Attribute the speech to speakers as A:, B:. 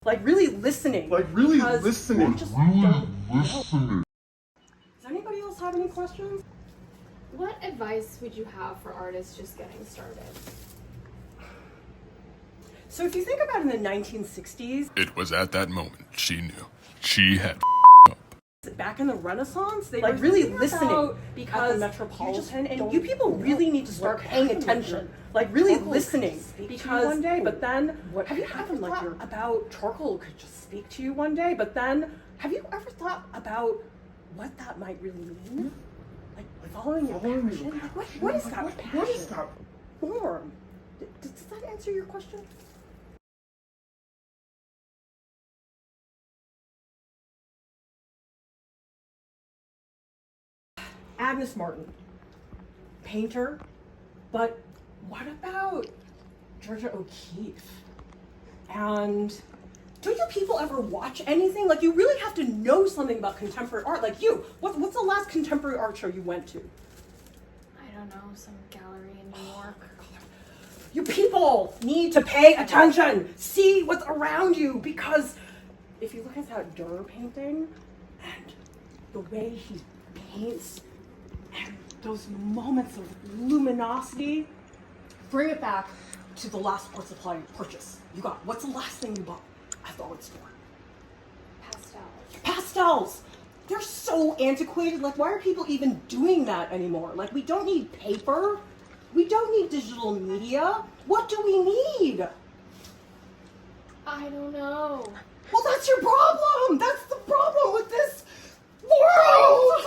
A: Like really listening.
B: Like really
A: because
B: listening.
A: we just don't know. Does anybody else have any questions?
C: What advice would you have for artists just getting started?
A: So if you think about in the 1960s,
D: It was at that moment she knew. She had
A: back in the Renaissance, they
B: Like,
A: were really
B: thinking
A: listening
B: about
A: because
B: the
A: Metropolitan, and
B: don't
A: you people really
B: know
A: need to start
B: what
A: paying
B: happened
A: attention. Like really
B: charcoal
A: listening
B: could speak to you
A: because
B: one day?
A: but then
B: What
A: have you ever
B: happened, like,
A: thought
B: your-
A: about charcoal could just speak to you one day? But then have you ever thought about what that might really mean? Like following your
B: Following
A: passion?
B: your
A: Like,
B: passion?
A: what is that passion?
B: What is that?
A: Form? Does that answer your question? Agnes Martin, painter, but what about Georgia O'Keeffe? And don't you people ever watch anything? Like you really have to know something about contemporary art. Like you, what's the last contemporary art show you went to?
C: I don't know, some gallery in New York.
A: You people need to pay attention. See what's around you, because if you look at that Durer painting and the way he paints and those moments of luminosity, bring it back to the last art supply purchase you got. What's the last thing you bought at the art store?
C: Pastels.
A: Pastels. They're so antiquated. Like, why are people even doing that anymore? Like, we don't need paper. We don't need digital media. What do we need?
C: I don't know.
A: Well, that's your problem. That's the problem with this world.